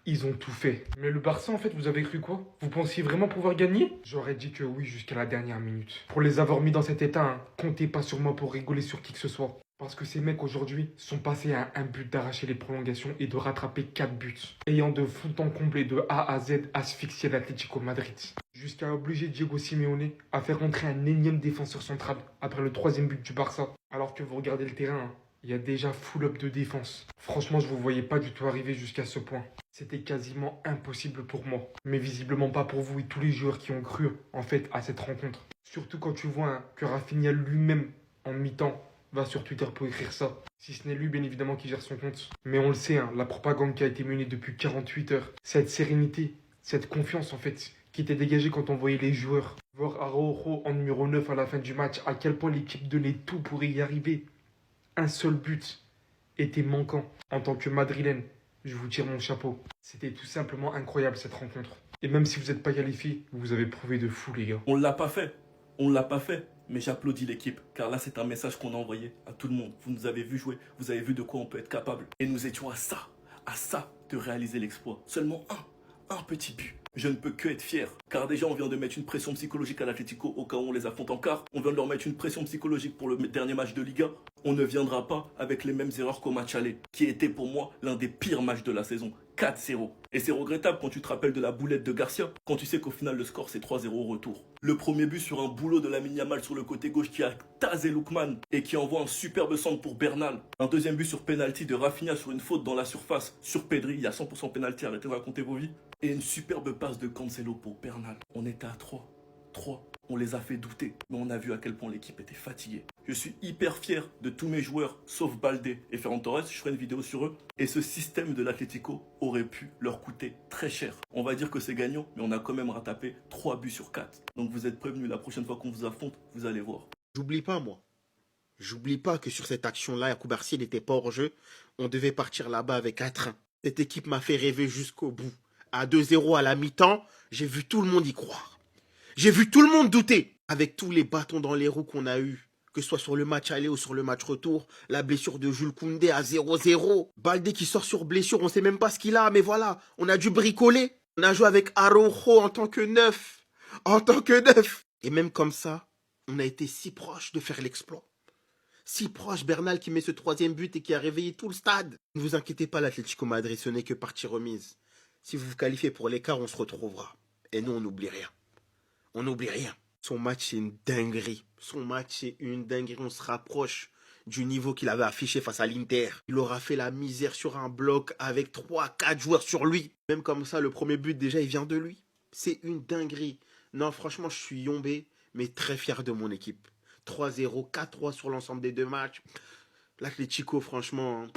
Ils ont tout fait. Mais le Barça, en fait, vous avez cru quoi? Vous pensiez vraiment pouvoir gagner? J'aurais dit que oui jusqu'à la dernière minute. Pour les avoir mis dans cet état, hein, comptez pas sur moi pour rigoler sur qui que ce soit. Parce que ces mecs aujourd'hui sont passés à un but d'arracher les prolongations et de rattraper 4 buts. Ayant de fond en comble et de A à Z asphyxié l'Atlético Madrid. Jusqu'à obliger Diego Simeone à faire rentrer un énième défenseur central après le troisième but du Barça. Alors que vous regardez le terrain, hein, il y a déjà full up de défense. Franchement, je ne vous voyais pas du tout arriver jusqu'à ce point. C'était quasiment impossible pour moi. Mais visiblement pas pour vous et tous les joueurs qui ont cru, en fait, à cette rencontre. Surtout quand tu vois hein, que Rafinha lui-même, en mi-temps, va sur Twitter pour écrire ça. Si ce n'est lui, bien évidemment, qui gère son compte. Mais on le sait, hein, la propagande qui a été menée depuis 48 heures, cette sérénité, cette confiance, en fait, qui était dégagée quand on voyait les joueurs. Voir Araujo en numéro 9 à la fin du match, à quel point l'équipe donnait tout pour y arriver. Un seul but était manquant. En tant que Madrilène, je vous tire mon chapeau. C'était tout simplement incroyable cette rencontre. Et même si vous n'êtes pas qualifié, vous avez prouvé de fou les gars. On l'a pas fait. On l'a pas fait. Mais j'applaudis l'équipe, car là c'est un message qu'on a envoyé à tout le monde. Vous nous avez vu jouer, vous avez vu de quoi on peut être capable. Et nous étions à ça de réaliser l'exploit. Seulement un petit but. Je ne peux que être fier, car déjà on vient de mettre une pression psychologique à l'Atlético au cas où on les affronte en quart. On vient de leur mettre une pression psychologique pour le dernier match de Liga. On ne viendra pas avec les mêmes erreurs qu'au match aller, qui était pour moi l'un des pires matchs de la saison. 4-0. Et c'est regrettable quand tu te rappelles de la boulette de Garcia, quand tu sais qu'au final le score c'est 3-0 au retour. Le premier but sur un boulot de Lamine Yamal sur le côté gauche qui a tasé Lookman et qui envoie un superbe centre pour Bernal. Un deuxième but sur penalty de Rafinha sur une faute dans la surface sur Pedri, il y a 100% penalty, arrêtez de raconter vos vies. Et une superbe passe de Cancelo pour Bernal. On était à 3. On les a fait douter, mais on a vu à quel point l'équipe était fatiguée. Je suis hyper fier de tous mes joueurs, sauf Baldé et Ferran Torres, je ferai une vidéo sur eux. Et ce système de l'Atlético aurait pu leur coûter très cher. On va dire que c'est gagnant, mais on a quand même rattrapé 3 buts sur 4. Donc vous êtes prévenus, la prochaine fois qu'on vous affronte, vous allez voir. J'oublie pas, moi. J'oublie pas que sur cette action-là, Yacoubarsi n'était pas hors jeu. On devait partir là-bas avec 4-1. Cette équipe m'a fait rêver jusqu'au bout. À 2-0 à la mi-temps, j'ai vu tout le monde y croire. J'ai vu tout le monde douter. Avec tous les bâtons dans les roues qu'on a eus, que ce soit sur le match aller ou sur le match retour, la blessure de Jules Koundé à 0-0. Baldé qui sort sur blessure, on sait même pas ce qu'il a, mais voilà, on a dû bricoler. On a joué avec Araujo en tant que neuf. Et même comme ça, on a été si proche de faire l'exploit. Si proche, Bernal qui met ce troisième but et qui a réveillé tout le stade. Ne vous inquiétez pas, l'Atlético Madrid, ce n'est que partie remise. Si vous vous qualifiez pour l'écart, on se retrouvera. Et nous, on n'oublie rien. On n'oublie rien. Son match, c'est une dinguerie. On se rapproche du niveau qu'il avait affiché face à l'Inter. Il aura fait la misère sur un bloc avec 3-4 joueurs sur lui. Même comme ça, le premier but, déjà, il vient de lui. C'est une dinguerie. Non, franchement, je suis yombé, mais très fier de mon équipe. 3-0, 4-3 sur l'ensemble des deux matchs. L'Atlético, franchement,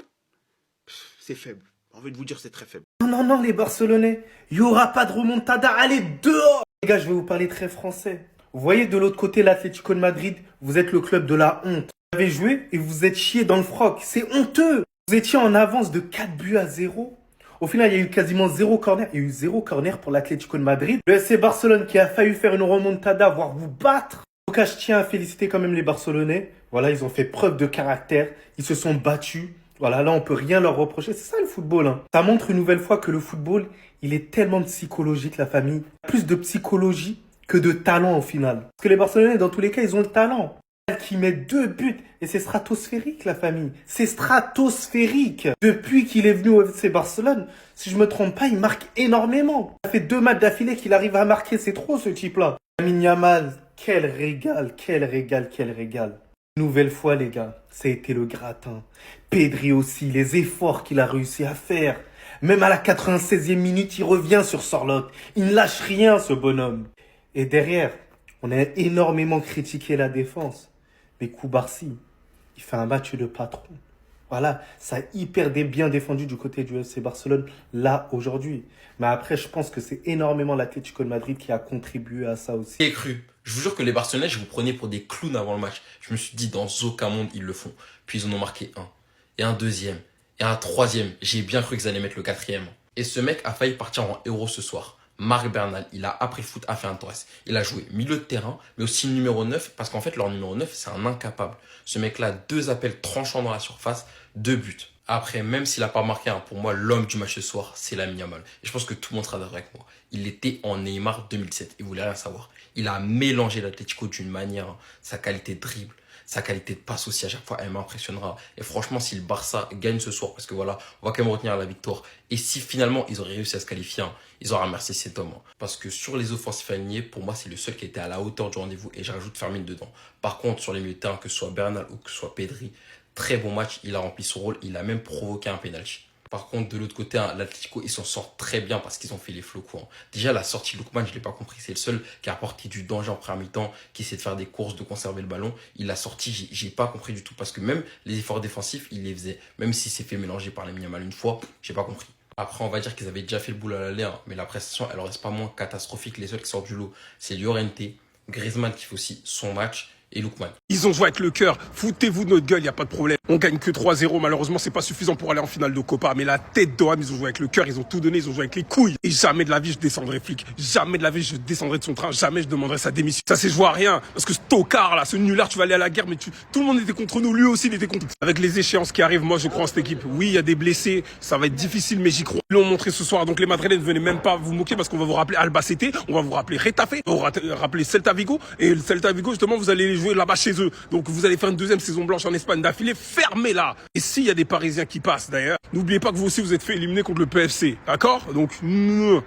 c'est faible. J'ai envie de vous dire, c'est très faible. Non, les Barcelonais, il n'y aura pas de remontada, allez, dehors! Les gars, je vais vous parler très français. Vous voyez de l'autre côté l'Atlético de Madrid, vous êtes le club de la honte. Vous avez joué et vous êtes chié dans le froc, c'est honteux. Vous étiez en avance de 4-0. Au final, il y a eu quasiment 0 corner. Il y a eu 0 corner pour l'Atlético de Madrid. Le FC Barcelone qui a failli faire une remontada, voire vous battre. Donc, je tiens à féliciter quand même les Barcelonais. Voilà, ils ont fait preuve de caractère, ils se sont battus. Voilà, là, on peut rien leur reprocher. C'est ça le football. Hein. Ça montre une nouvelle fois que le football, il est tellement psychologique, la famille. Plus de psychologie que de talent au final. Parce que les Barcelonais, dans tous les cas, ils ont le talent. Qui met 2 buts. Et c'est stratosphérique, la famille. C'est stratosphérique. Depuis qu'il est venu au FC Barcelone, si je me trompe pas, il marque énormément. Ça fait 2 matchs d'affilée qu'il arrive à marquer. C'est trop, ce type-là. Lamine Yamal, quel régal. Nouvelle fois, les gars, ça a été le gratin. Pedri aussi, les efforts qu'il a réussi à faire. Même à la 96e minute, il revient sur Sorloth. Il ne lâche rien, ce bonhomme. Et derrière, on a énormément critiqué la défense. Mais Koubarsi, il fait un match de patron. Voilà, ça a hyper bien défendu du côté du FC Barcelone, là, aujourd'hui. Mais après, je pense que c'est énormément l'Atlético de Madrid qui a contribué à ça aussi. J'ai cru. Je vous jure que les Barcelonais, je vous prenais pour des clowns avant le match. Je me suis dit, dans aucun monde, ils le font. Puis ils en ont marqué un. Et un deuxième. Et un troisième. J'ai bien cru qu'ils allaient mettre le quatrième. Et ce mec a failli partir en héros ce soir. Marc Bernal, il a appris le foot à Ferran Torres. Il a joué milieu de terrain, mais aussi numéro 9, parce qu'en fait, leur numéro 9, c'est un incapable. Ce mec-là, 2 appels tranchants dans la surface, 2 buts. Après, même s'il n'a pas marqué, hein, pour moi, l'homme du match ce soir, c'est Lamine Yamal. Et je pense que tout le monde sera d'accord avec moi. Il était en Neymar 2007. Il voulait rien savoir. Il a mélangé l'Atlético d'une manière, hein, sa qualité de dribble, sa qualité de passe aussi à chaque fois, elle m'impressionnera. Et franchement, si le Barça gagne ce soir, parce que voilà, on va quand même retenir la victoire. Et si finalement ils auraient réussi à se qualifier, hein, ils auraient remercié cet homme. Hein. Parce que sur les offensifs alignés, pour moi, c'est le seul qui était à la hauteur du rendez-vous. Et je rajoute Fermin dedans. Par contre, sur les milieux de terrain, que ce soit Bernal ou que ce soit Pedri, très bon match. Il a rempli son rôle. Il a même provoqué un penalty. Par contre, de l'autre côté, hein, l'Atlético, ils s'en sortent très bien parce qu'ils ont fait les flocos. Hein. Déjà, la sortie de Lookman, je ne l'ai pas compris. C'est le seul qui a apporté du danger en première mi-temps, qui essaie de faire des courses, de conserver le ballon. Il l'a sorti, j'ai pas compris du tout. Parce que même les efforts défensifs, il les faisait. Même s'il s'est fait mélanger par Lamine Yamal une fois, j'ai pas compris. Après, on va dire qu'ils avaient déjà fait le boulot à l'aller, hein, mais la prestation, elle reste pas moins catastrophique. Les seuls qui sortent du lot, c'est Llorente, Griezmann qui fait aussi son match et Lookman. Ils ont joué avec le cœur. Foutez-vous de notre gueule, y a pas de problème. On gagne que 3-0. Malheureusement, c'est pas suffisant pour aller en finale de Copa. Mais la tête d'Oham, ils ont joué avec le cœur, ils ont tout donné, ils ont joué avec les couilles. Et jamais de la vie, je descendrai flic. Jamais de la vie, je descendrai de son train. Jamais je demanderai sa démission. Ça, c'est joué à rien. Parce que ce tocard, là, ce nulard, tu vas aller à la guerre, mais tout le monde était contre nous. Lui aussi, il était contre nous. Avec les échéances qui arrivent, moi, je crois en cette équipe. Oui, il y a des blessés. Ça va être difficile, mais j'y crois. Ils l'ont montré ce soir. Donc, les Madrilènes, ne venez même pas vous moquer parce qu'on va vous rappeler Albacete. On va vous rappeler Retafe. On va vous rappeler Celta Vigo. Et le Celta Vigo, justement, vous allez jouer là-bas chez eux. Donc vous allez faire une deuxième saison blanche en Espagne d'affilée, fermez-la. Et s'il y a des Parisiens qui passent d'ailleurs, n'oubliez pas que vous aussi vous êtes fait éliminer contre le PFC, d'accord? Donc,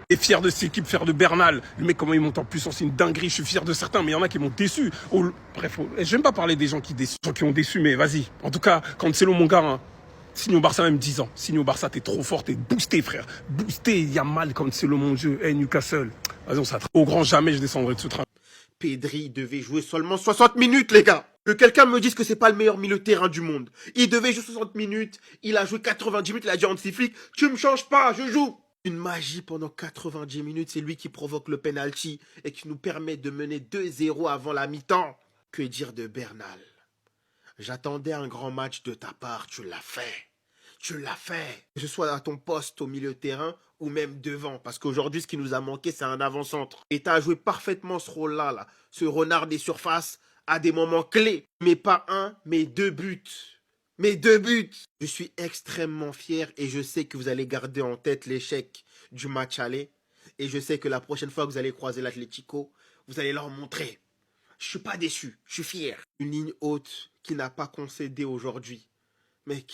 et fier de cette équipe, fier de Bernal. Le mec, comment il monte en puissance, c'est une dinguerie. Je suis fier de certains, mais il y en a qui m'ont déçu. Oh, bref, j'aime pas parler des gens qui déçus, des gens qui ont déçu, mais vas-y. En tout cas, Cancelo, mon gars, hein, signe au Barça même 10 ans. Signe au Barça, t'es trop fort, t'es boosté, frère. Boosté, il y a mal Cancelo, mon jeu. Hey, Newcastle. Vas-y, on s'attrape. Au grand jamais, je descendrai de ce train. Pedri devait jouer seulement 60 minutes, les gars. Que quelqu'un me dise que c'est pas le meilleur milieu de terrain du monde. Il devait jouer 60 minutes. Il a joué 90 minutes. Il a dit à Hansi Flick, tu me changes pas, je joue. Une magie pendant 90 minutes. C'est lui qui provoque le penalty et qui nous permet de mener 2-0 avant la mi-temps. Que dire de Bernal? J'attendais un grand match de ta part. Tu l'as fait. Tu l'as fait. Que ce soit à ton poste au milieu de terrain ou même devant. Parce qu'aujourd'hui, ce qui nous a manqué, c'est un avant-centre. Et tu as joué parfaitement ce rôle-là, là. Ce renard des surfaces à des moments clés. Mais pas un, mais 2 buts. Mais 2 buts. Je suis extrêmement fier et je sais que vous allez garder en tête l'échec du match aller. Et je sais que la prochaine fois que vous allez croiser l'Atlético, vous allez leur montrer. Je suis pas déçu, je suis fier. Une ligne haute qui n'a pas concédé aujourd'hui. Mais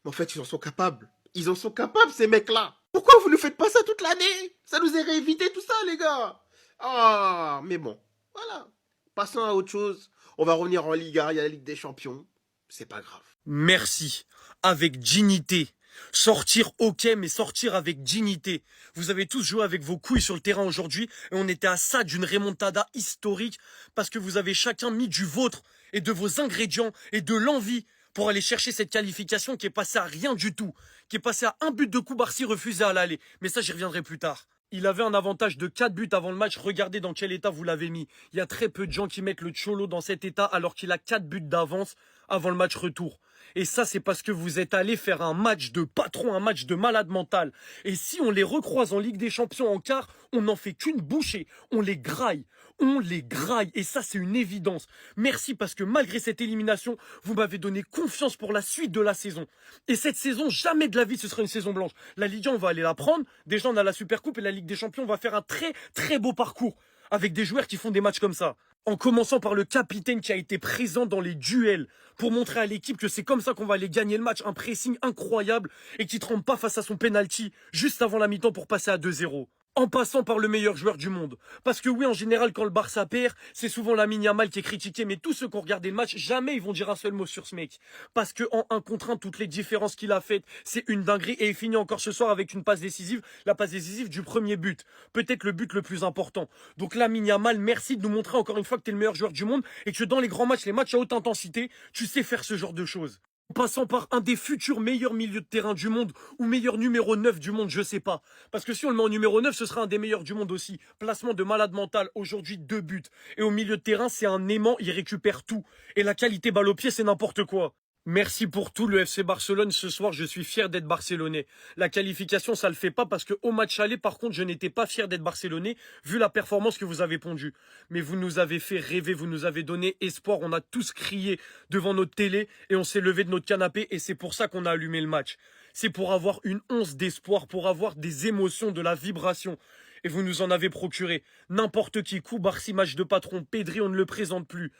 en fait, ils en sont capables. Ils en sont capables, ces mecs-là. Pourquoi vous ne faites pas ça toute l'année? Ça nous aurait évité tout ça, les gars. Ah, mais bon, voilà. Passons à autre chose. On va revenir en Liga, il y a la Ligue des Champions. C'est pas grave. Merci. Avec dignité. Sortir, ok, mais sortir avec dignité. Vous avez tous joué avec vos couilles sur le terrain aujourd'hui et on était à ça d'une remontada historique parce que vous avez chacun mis du vôtre et de vos ingrédients et de l'envie pour aller chercher cette qualification qui est passée à rien du tout, qui est passée à un but de Koubarsi refusé à l'aller. Mais ça, j'y reviendrai plus tard. Il avait un avantage de 4 buts avant le match. Regardez dans quel état vous l'avez mis. Il y a très peu de gens qui mettent le Cholo dans cet état alors qu'il a 4 buts d'avance avant le match retour. Et ça, c'est parce que vous êtes allé faire un match de patron, un match de malade mental. Et si on les recroise en Ligue des Champions en quart, on n'en fait qu'une bouchée. On les graille. On les graille. Et ça, c'est une évidence. Merci parce que malgré cette élimination, vous m'avez donné confiance pour la suite de la saison. Et cette saison, jamais de la vie, ce sera une saison blanche. La Ligue 1, on va aller la prendre. Déjà, on a la Supercoupe et la Ligue des Champions, on va faire un très, très beau parcours avec des joueurs qui font des matchs comme ça. En commençant par le capitaine qui a été présent dans les duels pour montrer à l'équipe que c'est comme ça qu'on va aller gagner le match. Un pressing incroyable et qui ne tremble pas face à son penalty juste avant la mi-temps pour passer à 2-0. En passant par le meilleur joueur du monde. Parce que oui, en général, quand le Barça perd, c'est souvent Lamine Yamal qui est critiqué, mais tous ceux qui ont regardé le match, jamais ils vont dire un seul mot sur ce mec. Parce que en 1 contre 1, toutes les différences qu'il a faites, c'est une dinguerie. Et il finit encore ce soir avec une passe décisive, la passe décisive du premier but. Peut-être le but le plus important. Donc Lamine Yamal, merci de nous montrer encore une fois que tu es le meilleur joueur du monde et que dans les grands matchs, les matchs à haute intensité, tu sais faire ce genre de choses. En passant par un des futurs meilleurs milieux de terrain du monde ou meilleur numéro 9 du monde, je sais pas. Parce que si on le met en numéro 9, ce sera un des meilleurs du monde aussi. Placement de malade mental, aujourd'hui 2 buts. Et au milieu de terrain, c'est un aimant, il récupère tout. Et la qualité balle au pied, c'est n'importe quoi. Merci pour tout le FC Barcelone. Ce soir, je suis fier d'être barcelonais. La qualification, ça le fait pas parce que au match aller, par contre, je n'étais pas fier d'être barcelonais vu la performance que vous avez pondue. Mais vous nous avez fait rêver, vous nous avez donné espoir. On a tous crié devant notre télé et on s'est levé de notre canapé et c'est pour ça qu'on a allumé le match. C'est pour avoir une once d'espoir, pour avoir des émotions, de la vibration. Et vous nous en avez procuré. N'importe qui, Koubarsi, match de patron, Pedri, on ne le présente plus.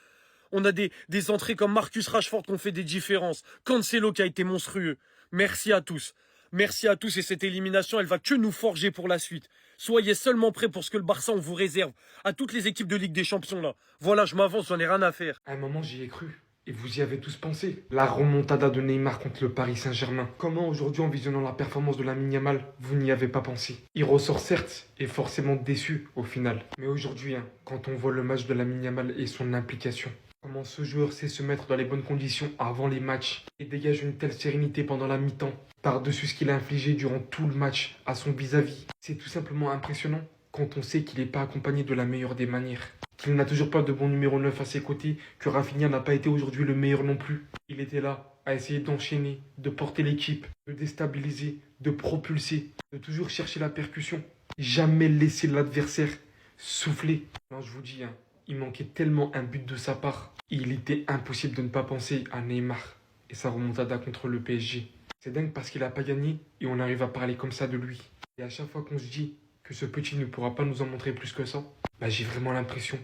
On a des entrées comme Marcus Rashford qui ont fait des différences. Cancelo qui a été monstrueux. Merci à tous. Merci à tous et cette élimination, elle va que nous forger pour la suite. Soyez seulement prêts pour ce que le Barça, on vous réserve. À toutes les équipes de Ligue des Champions là. Voilà, je m'avance, j'en ai rien à faire. À un moment, j'y ai cru. Et vous y avez tous pensé. La remontada de Neymar contre le Paris Saint-Germain. Comment aujourd'hui, en visionnant la performance de Lamine Yamal, vous n'y avez pas pensé? Il ressort certes, et forcément déçu au final. Mais aujourd'hui, quand on voit le match de Lamine Yamal et son implication, comment ce joueur sait se mettre dans les bonnes conditions avant les matchs et dégage une telle sérénité pendant la mi-temps, par-dessus ce qu'il a infligé durant tout le match à son vis-à-vis. C'est tout simplement impressionnant quand on sait qu'il n'est pas accompagné de la meilleure des manières. Qu'il n'a toujours pas de bon numéro 9 à ses côtés, que Rafinha n'a pas été aujourd'hui le meilleur non plus. Il était là à essayer d'enchaîner, de porter l'équipe, de déstabiliser, de propulser, de toujours chercher la percussion. Jamais laisser l'adversaire souffler. Non, je vous dis, il manquait tellement un but de sa part. Il était impossible de ne pas penser à Neymar et sa remontada contre le PSG. C'est dingue parce qu'il n'a pas gagné et on arrive à parler comme ça de lui. Et à chaque fois qu'on se dit que ce petit ne pourra pas nous en montrer plus que ça, j'ai vraiment l'impression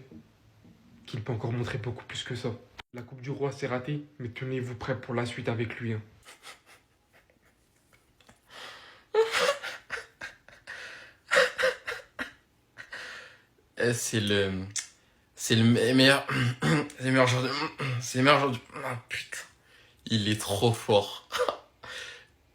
qu'il peut encore montrer beaucoup plus que ça. La Coupe du Roi s'est ratée, mais tenez-vous prêts pour la suite avec lui. C'est le meilleur. C'est le meilleur joueur de. C'est le meilleur joueur de. Ah, putain. Il est trop fort.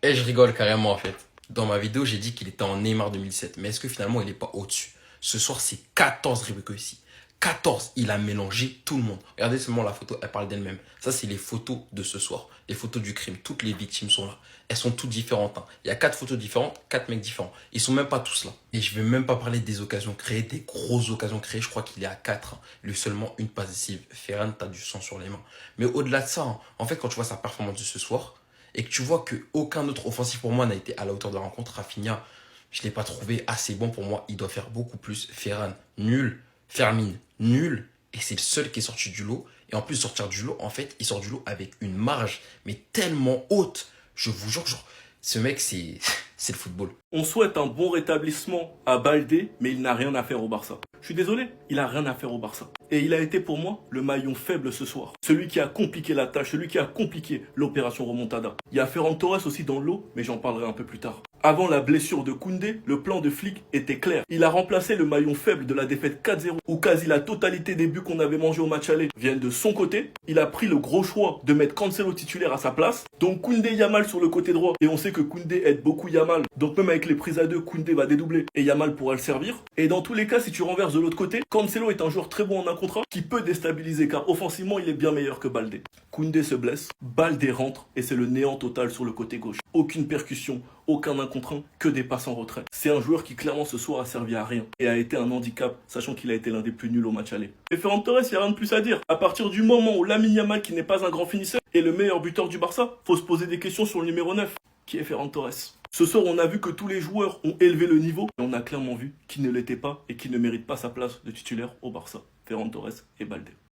Et je rigole carrément en fait. Dans ma vidéo, j'ai dit qu'il était en Neymar 2007. Mais est-ce que finalement, il n'est pas au-dessus? Ce soir, c'est 14 dribbles ici. 14. Il a mélangé tout le monde. Regardez seulement la photo, elle parle d'elle-même. Ça, c'est les photos de ce soir. Les photos du crime. Toutes les victimes sont là. Elles sont toutes différentes. Il y a 4 photos différentes, 4 mecs différents. Ils sont même pas tous là. Et je vais même pas parler des occasions créées, des grosses occasions créées. Je crois qu'il est à 4. Lui seulement une passe décisive. Ferran, t'as du sang sur les mains. Mais au-delà de ça, en fait, quand tu vois sa performance de ce soir, et que tu vois qu'aucun autre offensif pour moi n'a été à la hauteur de la rencontre, Rafinha, je ne l'ai pas trouvé assez bon pour moi. Il doit faire beaucoup plus. Ferran, nul. Fermin, nul. Et c'est le seul qui est sorti du lot. Et en plus de sortir du lot, en fait, il sort du lot avec une marge, mais tellement haute. Je vous jure, ce mec, c'est le football. On souhaite un bon rétablissement à Baldé, mais il n'a rien à faire au Barça. Je suis désolé, il a rien à faire au Barça. Et il a été pour moi le maillon faible ce soir. Celui qui a compliqué la tâche, celui qui a compliqué l'opération remontada. Il y a Ferran Torres aussi dans le lot, mais j'en parlerai un peu plus tard. Avant la blessure de Koundé, le plan de Flick était clair. Il a remplacé le maillon faible de la défaite 4-0, où quasi la totalité des buts qu'on avait mangés au match aller viennent de son côté. Il a pris le gros choix de mettre Cancelo titulaire à sa place. Donc Koundé Yamal sur le côté droit. Et on sait que Koundé aide beaucoup Yamal. Donc même avec les prises à deux, Koundé va dédoubler et Yamal pourra le servir. Et dans tous les cas, si tu renverses de l'autre côté, Cancelo est un joueur très bon en un contre un qui peut déstabiliser car offensivement il est bien meilleur que Baldé. Koundé se blesse, Baldé rentre et c'est le néant total sur le côté gauche. Aucune percussion, aucun 1 contre 1, que des passes en retrait. C'est un joueur qui clairement ce soir a servi à rien et a été un handicap, sachant qu'il a été l'un des plus nuls au match aller. Et Ferran Torres, il n'y a rien de plus à dire. À partir du moment où Lamine Yamal, qui n'est pas un grand finisseur, est le meilleur buteur du Barça, faut se poser des questions sur le numéro 9, qui est Ferran Torres. Ce soir, on a vu que tous les joueurs ont élevé le niveau et on a clairement vu qu'il ne l'était pas et qu'il ne mérite pas sa place de titulaire au Barça. Ferran Torres et Baldé.